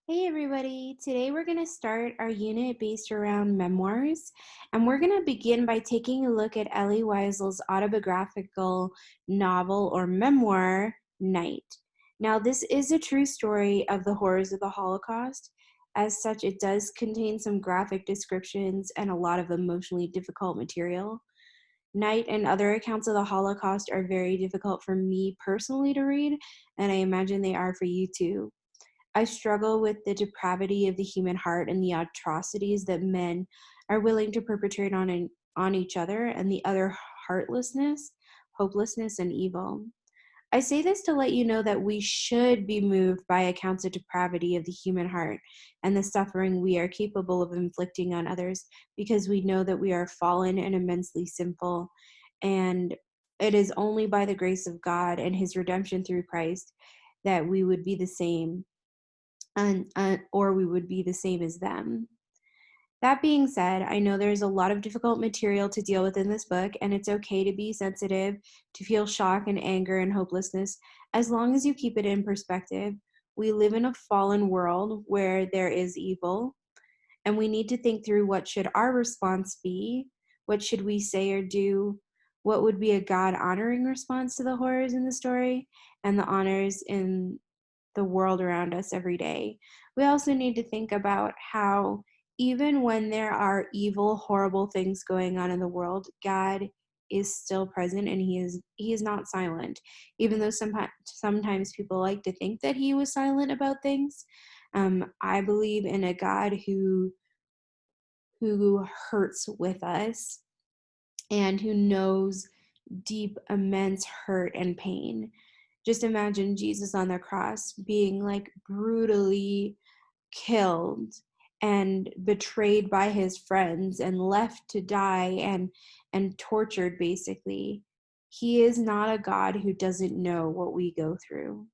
Hey everybody, today we're going to start our unit based around memoirs, and we're going to begin by taking a look at Elie Wiesel's autobiographical novel or memoir, Night. Now, this is a true story of the horrors of the Holocaust. As such, it does contain some graphic descriptions and a lot of emotionally difficult material. Night and other accounts of the Holocaust are very difficult for me personally to read, and I imagine they are for you too. I struggle with the depravity of the human heart and the atrocities that men are willing to perpetrate on each other and the other heartlessness, hopelessness, and evil. I say this to let you know that we should be moved by accounts of depravity of the human heart and the suffering we are capable of inflicting on others because we know that we are fallen and immensely sinful. And it is only by the grace of God and his redemption through Christ that we would be the same and or we would be the same as them. That being said, I know there's a lot of difficult material to deal with in this book, and it's okay to be sensitive, to feel shock and anger and hopelessness, as long as you keep it in perspective. We live in a fallen world where there is evil, and we need to think through what should our response be? What should we say or do? What would be a God honoring response to the horrors in the story and the honors in the world around us every day? We also need to think about how, even when there are evil, horrible things going on in the world, God is still present and he is not silent, even though sometimes people like to think that he was silent about things. I believe in a God who hurts with us and who knows deep, immense hurt and pain. Just imagine Jesus on the cross being like brutally killed and betrayed by his friends and left to die and tortured basically. He is not a God who doesn't know what we go through.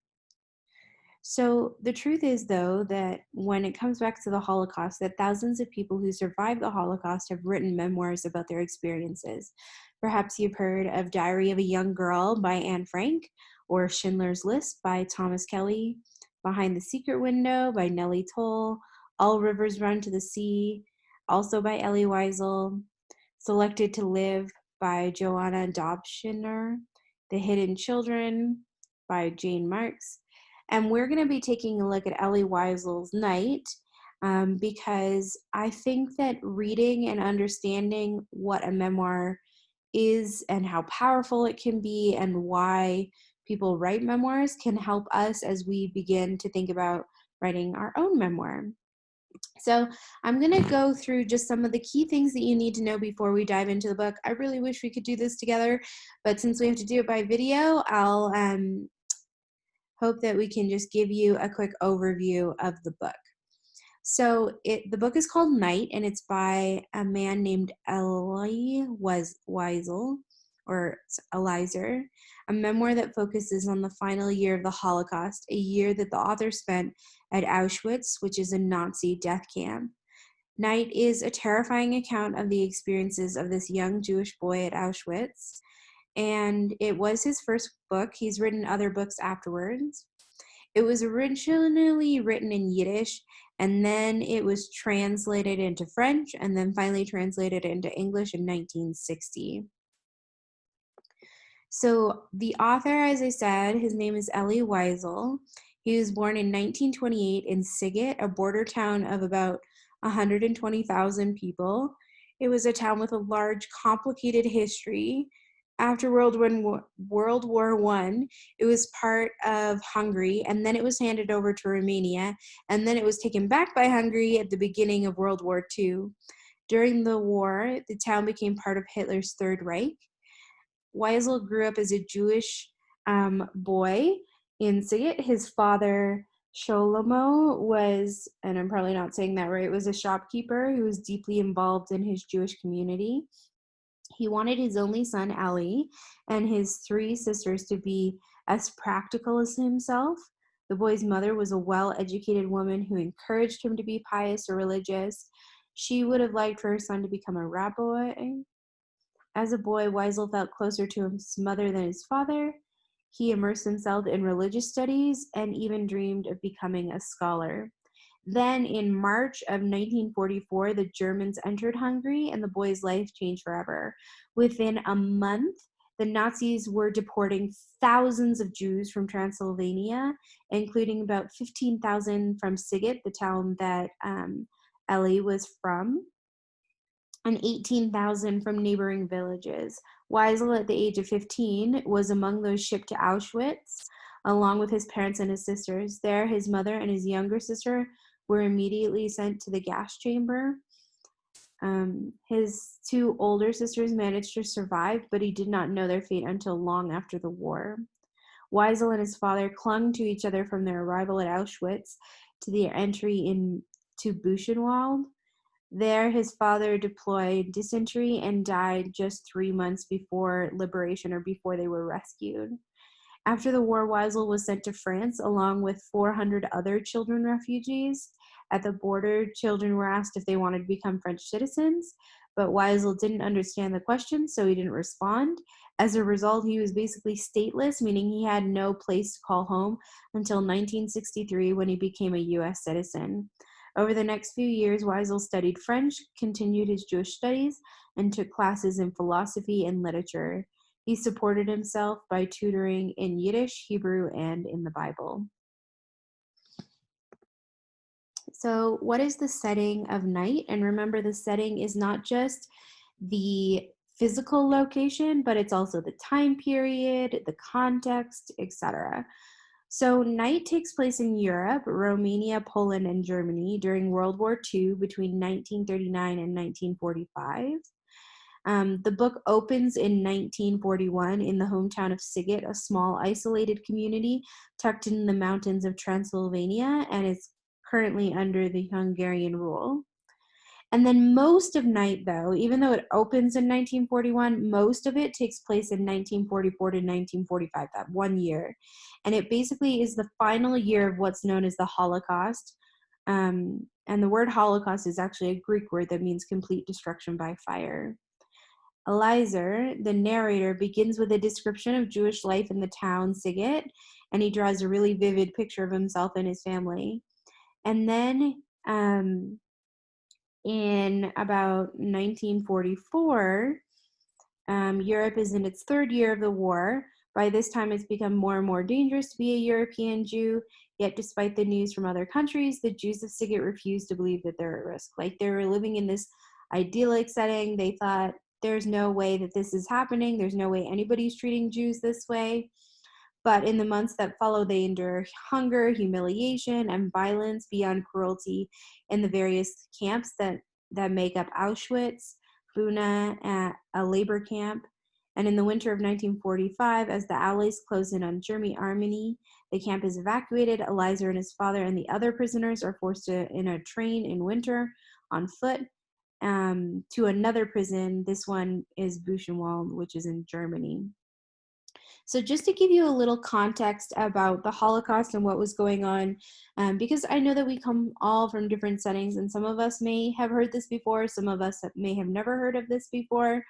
So the truth is, though, that when it comes back to the Holocaust, that thousands of people who survived the Holocaust have written memoirs about their experiences. Perhaps you've heard of Diary of a Young Girl by Anne Frank, or Schindler's List by Thomas Kelly, Behind the Secret Window by Nellie Toll, All Rivers Run to the Sea, also by Elie Wiesel, Selected to Live by Joanna Dobschner, The Hidden Children by Jane Marks. And we're going to be taking a look at Elie Wiesel's Night because I think that reading and understanding what a memoir is and how powerful it can be and why people write memoirs can help us as we begin to think about writing our own memoir. So I'm going to go through just some of the key things that you need to know before we dive into the book. I really wish we could do this together, but since we have to do it by video, I'll hope that we can just give you a quick overview of the book. So the book is called Night, and it's by a man named Elie Wiesel, or Elizer, a memoir that focuses on the final year of the Holocaust, a year that the author spent at Auschwitz, which is a Nazi death camp. Night is a terrifying account of the experiences of this young Jewish boy at Auschwitz, and it was his first book. He's written other books afterwards. It was originally written in Yiddish, and then it was translated into French, and then finally translated into English in 1960. So the author, as I said, his name is Elie Wiesel. He was born in 1928 in Sighet, a border town of about 120,000 people. It was a town with a large, complicated history. After World War I, it was part of Hungary, and then it was handed over to Romania, and then it was taken back by Hungary at the beginning of World War II. During the war, the town became part of Hitler's Third Reich. Wiesel grew up as a Jewish boy in Sighet. His father, Sholomo, was, and I'm probably not saying that right, was a shopkeeper who was deeply involved in his Jewish community. He wanted his only son, Elie, and his three sisters to be as practical as himself. The boy's mother was a well-educated woman who encouraged him to be pious or religious. She would have liked for her son to become a rabbi. As a boy, Wiesel felt closer to his mother than his father. He immersed himself in religious studies and even dreamed of becoming a scholar. Then in March of 1944, the Germans entered Hungary and the boy's life changed forever. Within a month, the Nazis were deporting thousands of Jews from Transylvania, including about 15,000 from Sighet, the town that Elie was from, and 18,000 from neighboring villages. Wiesel, at the age of 15, was among those shipped to Auschwitz, along with his parents and his sisters. There, his mother and his younger sister were immediately sent to the gas chamber. His two older sisters managed to survive, but he did not know their fate until long after the war. Wiesel and his father clung to each other from their arrival at Auschwitz to their entry into Buchenwald. There, his father deployed dysentery and died just 3 months before liberation, or before they were rescued. After the war, Wiesel was sent to France along with 400 other children refugees. At the border, children were asked if they wanted to become French citizens, but Wiesel didn't understand the question, so he didn't respond. As a result, he was basically stateless, meaning he had no place to call home until 1963, when he became a U.S. citizen. Over the next few years, Wiesel studied French, continued his Jewish studies, and took classes in philosophy and literature. He supported himself by tutoring in Yiddish, Hebrew, and in the Bible. So, what is the setting of night? And remember, the setting is not just the physical location, but it's also the time period, the context, etc. So, night takes place in Europe, Romania, Poland, and Germany during World War II between 1939 and 1945. The book opens in 1941 in the hometown of Sighet, a small isolated community tucked in the mountains of Transylvania, and is currently under the Hungarian rule. And then most of night, though, even though it opens in 1941, most of it takes place in 1944 to 1945, that 1 year. And it basically is the final year of what's known as the Holocaust. And the word Holocaust is actually a Greek word that means complete destruction by fire. Eliezer, the narrator, begins with a description of Jewish life in the town Sighet, and he draws a really vivid picture of himself and his family. And then in about 1944, Europe is in its third year of the war. By this time, it's become more and more dangerous to be a European Jew. Yet, despite the news from other countries, the Jews of Sighet refused to believe that they're at risk. Like, they were living in this idyllic setting. They thought, there's no way that this is happening. There's no way anybody's treating Jews this way. But in the months that follow, they endure hunger, humiliation, and violence beyond cruelty in the various camps that make up Auschwitz, Buna, a labor camp. And in the winter of 1945, as the Allies close in on Germany, the camp is evacuated. Eliezer and his father and the other prisoners are forced in a train in winter on foot to another prison. This one is Buchenwald, which is in Germany. So just to give you a little context about the Holocaust and what was going on, because I know that we come all from different settings, and some of us may have heard this before, some of us may have never heard of this before,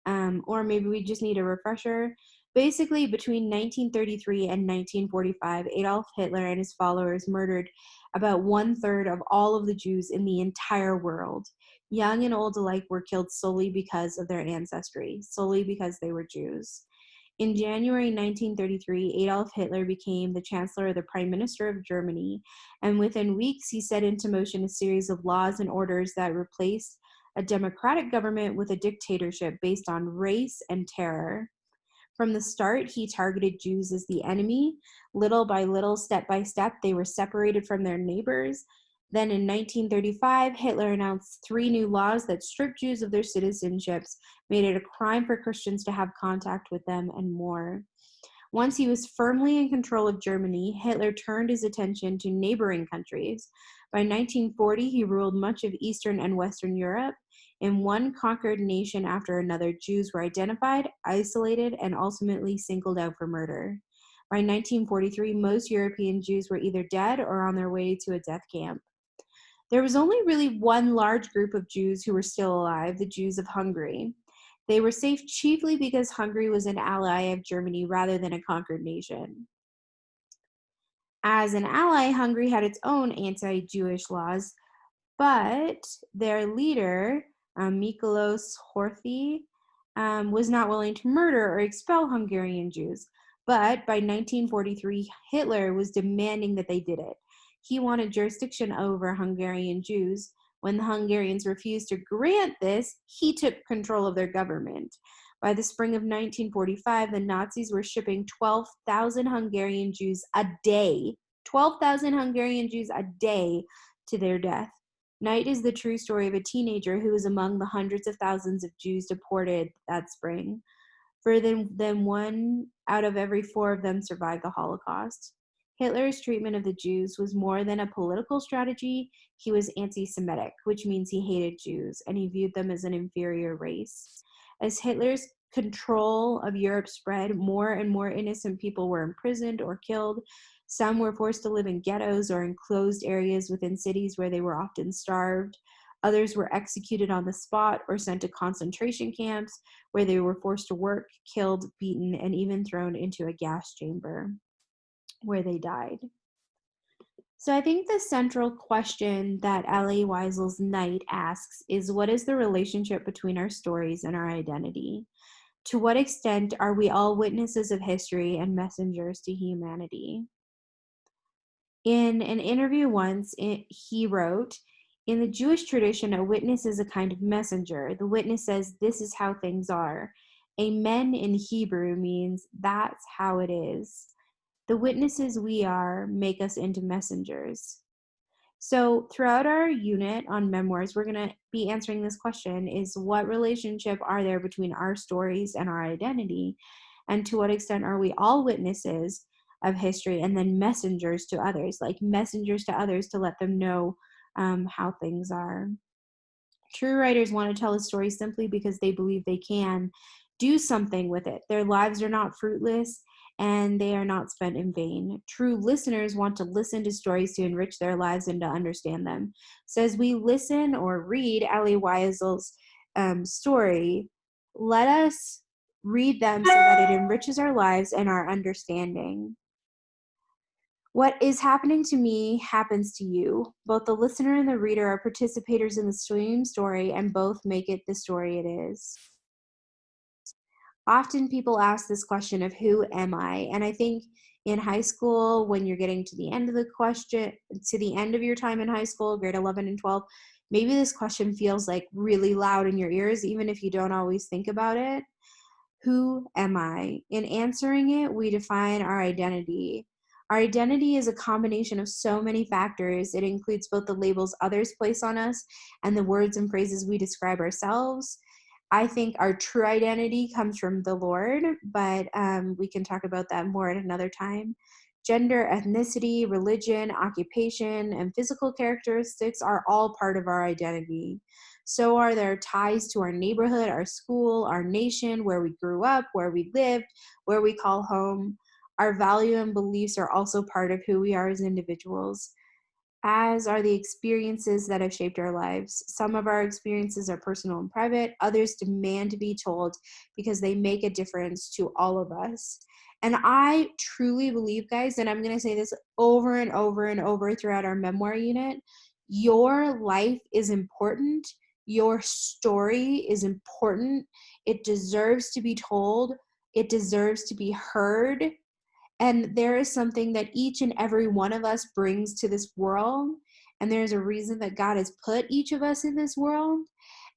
or maybe we just need a refresher. Basically, between 1933 and 1945, Adolf Hitler and his followers murdered about 1/3 of all of the Jews in the entire world. Young and old alike were killed solely because of their ancestry, solely because they were Jews. In January 1933, Adolf Hitler became the Chancellor or the Prime Minister of Germany, and within weeks he set into motion a series of laws and orders that replaced a democratic government with a dictatorship based on race and terror. From the start, he targeted Jews as the enemy. Little by little, step by step, they were separated from their neighbors. Then in 1935, Hitler announced 3 new laws that stripped Jews of their citizenships, made it a crime for Christians to have contact with them, and more. Once he was firmly in control of Germany, Hitler turned his attention to neighboring countries. By 1940, he ruled much of Eastern and Western Europe. In one conquered nation after another, Jews were identified, isolated, and ultimately singled out for murder. By 1943, most European Jews were either dead or on their way to a death camp. There was only really one large group of Jews who were still alive, the Jews of Hungary. They were safe chiefly because Hungary was an ally of Germany rather than a conquered nation. As an ally, Hungary had its own anti-Jewish laws, but their leader, Miklos Horthy, was not willing to murder or expel Hungarian Jews. But by 1943, Hitler was demanding that they did it. He wanted jurisdiction over Hungarian Jews. When the Hungarians refused to grant this, he took control of their government. By the spring of 1945, the Nazis were shipping 12,000 Hungarian Jews a day, 12,000 Hungarian Jews a day to their death. Night is the true story of a teenager who was among the hundreds of thousands of Jews deported that spring. For them, 1 out of every 4 of them survived the Holocaust. Hitler's treatment of the Jews was more than a political strategy. He was anti-Semitic, which means he hated Jews, and he viewed them as an inferior race. As Hitler's control of Europe spread, more and more innocent people were imprisoned or killed. Some were forced to live in ghettos or enclosed areas within cities where they were often starved. Others were executed on the spot or sent to concentration camps where they were forced to work, killed, beaten, and even thrown into a gas chamber where they died. So I think the central question that Elie Wiesel's Night asks is, what is the relationship between our stories and our identity? To what extent are we all witnesses of history and messengers to humanity? In an interview once, he wrote, "In the Jewish tradition, a witness is a kind of messenger. The witness says, 'This is how things are.' Amen in Hebrew means, 'That's how it is.' The witnesses we are make us into messengers." So throughout our unit on memoirs, we're going to be answering this question: is what relationship are there between our stories and our identity? And to what extent are we all witnesses of history and then messengers to others, like messengers to others to let them know how things are? True writers want to tell a story simply because they believe they can do something with it. Their lives are not fruitless and they are not spent in vain. True listeners want to listen to stories to enrich their lives and to understand them. So as we listen or read Elie Wiesel's story, let us read them so that it enriches our lives and our understanding. What is happening to me happens to you. Both the listener and the reader are participators in the same story, and both make it the story it is. Often people ask this question of who am I? And I think in high school, when you're getting to the end of the question, to the end of your time in high school, grade 11 and 12, maybe this question feels like really loud in your ears, even if you don't always think about it. Who am I? In answering it, we define our identity. Our identity is a combination of so many factors. It includes both the labels others place on us and the words and phrases we describe ourselves. I think our true identity comes from the Lord, but we can talk about that more at another time. Gender, ethnicity, religion, occupation, and physical characteristics are all part of our identity. So are there ties to our neighborhood, our school, our nation, where we grew up, where we lived, where we call home. Our value and beliefs are also part of who we are as individuals, as are the experiences that have shaped our lives. Some of our experiences are personal and private, others demand to be told because they make a difference to all of us. And I truly believe, guys, and I'm going to say this over and over and over throughout our memoir unit, your life is important. Your story is important. It deserves to be told. It deserves to be heard. And there is something that each and every one of us brings to this world. And there's a reason that God has put each of us in this world.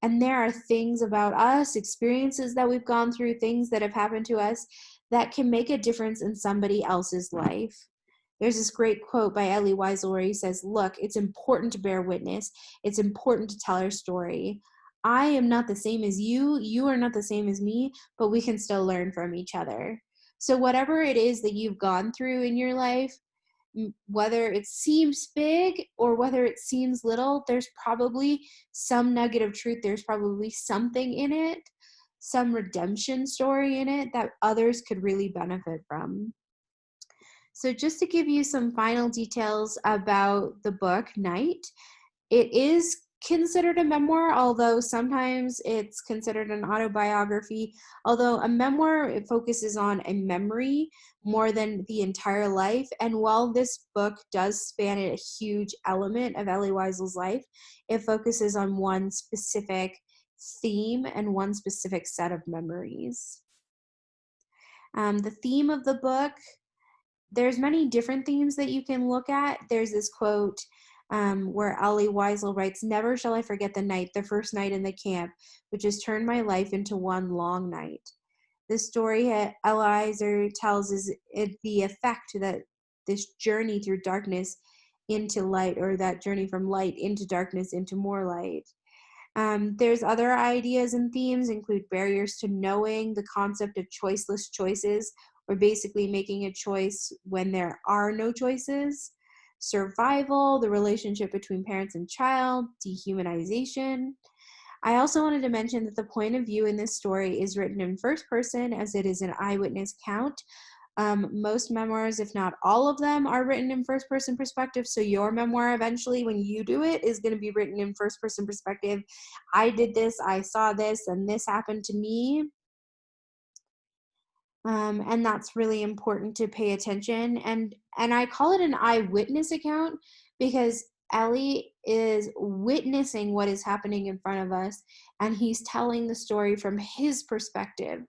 And there are things about us, experiences that we've gone through, things that have happened to us that can make a difference in somebody else's life. There's this great quote by Elie Wiesel where he says, "Look, it's important to bear witness. It's important to tell our story. I am not the same as you. You are not the same as me, but we can still learn from each other." So whatever it is that you've gone through in your life, whether it seems big or whether it seems little, there's probably some nugget of truth. There's probably something in it, some redemption story in it that others could really benefit from. So just to give you some final details about the book, Night, it is considered a memoir, although sometimes it's considered an autobiography. Although a memoir, it focuses on a memory more than the entire life. And while this book does span a huge element of Elie Wiesel's life, it focuses on one specific theme and one specific set of memories. The theme of the book, there's many different themes that you can look at. There's this quote where Elie Wiesel writes, "Never shall I forget the night, the first night in the camp, which has turned my life into one long night." The story Eliezer tells is the effect that this journey through darkness into light, or that journey from light into darkness into more light. There's other ideas and themes include barriers to knowing, the concept of choiceless choices, or basically making a choice when there are no choices, survival, the relationship between parents and child, dehumanization. I also wanted to mention that the point of view in this story is written in first person, as it is an eyewitness account. Most memoirs, if not all of them, are written in first person perspective. So your memoir eventually, when you do it, is going to be written in first person perspective. I did this, I saw this, and this happened to me. And that's really important to pay attention. And I call it an eyewitness account because Elie is witnessing what is happening in front of us, and he's telling the story from his perspective.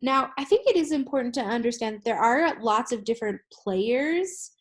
Now, I think it is important to understand that there are lots of different players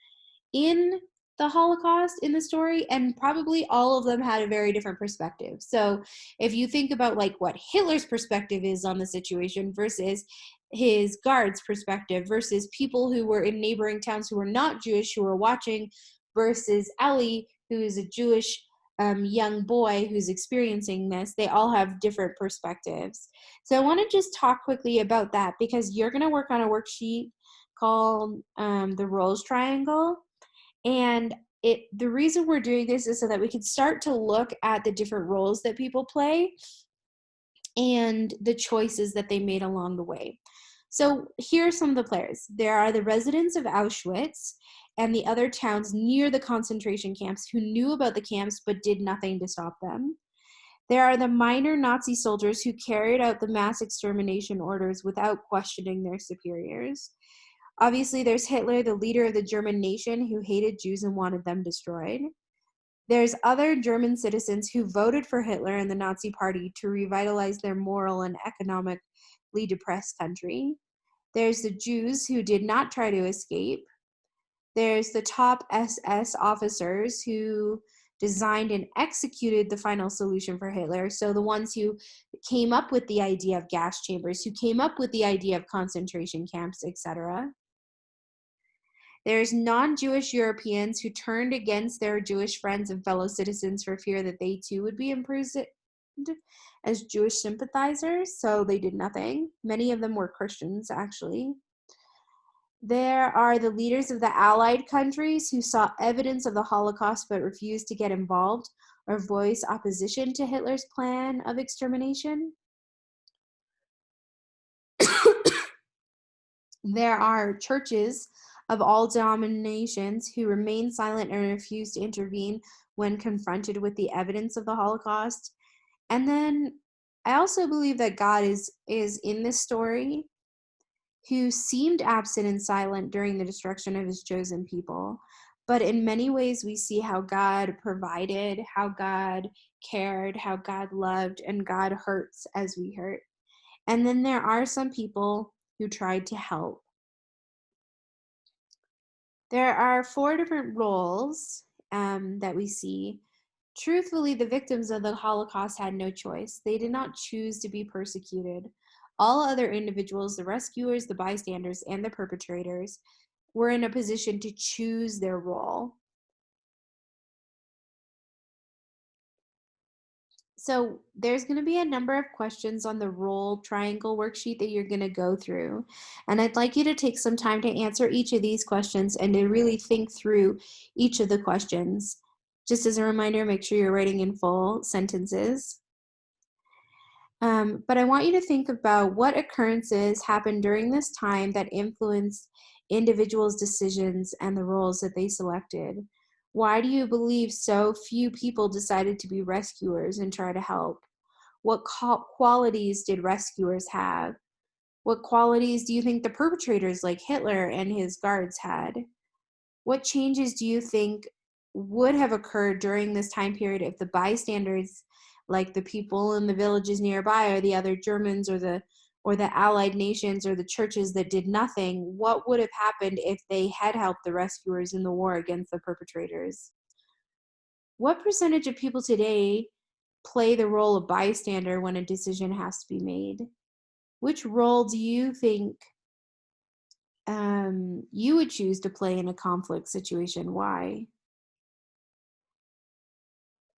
in the Holocaust in the story, and probably all of them had a very different perspective. So if you think about like what Hitler's perspective is on the situation versus his guards' perspective versus people who were in neighboring towns who were not Jewish who were watching versus Elie, who is a Jewish young boy who's experiencing this, they all have different perspectives. So I want to just talk quickly about that because you're going to work on a worksheet called the Roles Triangle. And the reason we're doing this is so that we can start to look at the different roles that people play and the choices that they made along the way. So here are some of the players. There are the residents of Auschwitz and the other towns near the concentration camps who knew about the camps but did nothing to stop them. There are the minor Nazi soldiers who carried out the mass extermination orders without questioning their superiors. Obviously, there's Hitler, the leader of the German nation, who hated Jews and wanted them destroyed. There's other German citizens who voted for Hitler and the Nazi Party to revitalize their moral and economically depressed country. There's the Jews who did not try to escape. There's the top SS officers who designed and executed the final solution for Hitler. So the ones who came up with the idea of gas chambers, who came up with the idea of concentration camps, etc. There's non-Jewish Europeans who turned against their Jewish friends and fellow citizens for fear that they too would be imprisoned as Jewish sympathizers, so they did nothing. Many of them were Christians, actually. There are the leaders of the Allied countries who saw evidence of the Holocaust but refused to get involved or voice opposition to Hitler's plan of extermination. There are churches of all denominations who remain silent and refuse to intervene when confronted with the evidence of the Holocaust. And then I also believe that God is in this story, who seemed absent and silent during the destruction of his chosen people. But in many ways, we see how God provided, how God cared, how God loved, and God hurts as we hurt. And then there are some people who tried to help. There are 4 different roles that we see. Truthfully, the victims of the Holocaust had no choice. They did not choose to be persecuted. All other individuals, the rescuers, the bystanders, and the perpetrators, were in a position to choose their role. So there's going to be a number of questions on the role triangle worksheet that you're going to go through. And I'd like you to take some time to answer each of these questions and to really think through each of the questions. Just as a reminder, make sure you're writing in full sentences. But I want you to think about what occurrences happened during this time that influenced individuals' decisions and the roles that they selected. Why do you believe so few people decided to be rescuers and try to help? What qualities did rescuers have? What qualities do you think the perpetrators like Hitler and his guards had? What changes do you think would have occurred during this time period if the bystanders, like the people in the villages nearby, or the other Germans, or the Allied nations, or the churches that did nothing, what would have happened if they had helped the rescuers in the war against the perpetrators? What percentage of people today play the role of bystander when a decision has to be made? Which role do you think you would choose to play in a conflict situation? Why?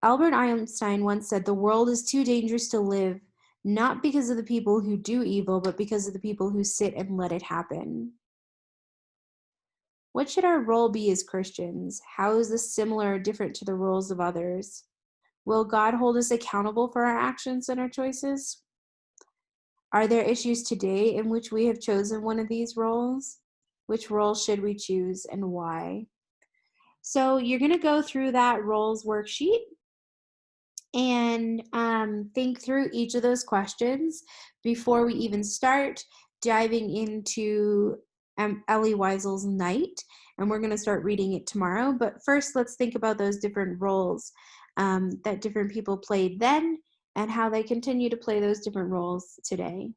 Albert Einstein once said, "The world is too dangerous to live, not because of the people who do evil, but because of the people who sit and let it happen." What should our role be as Christians? How is this similar or different to the roles of others? Will God hold us accountable for our actions and our choices? Are there issues today in which we have chosen one of these roles? Which role should we choose and why? So you're going to go through that roles worksheet and think through each of those questions before we even start diving into Elie Wiesel's Night. And we're going to start reading it tomorrow. But first, let's think about those different roles that different people played then and how they continue to play those different roles today.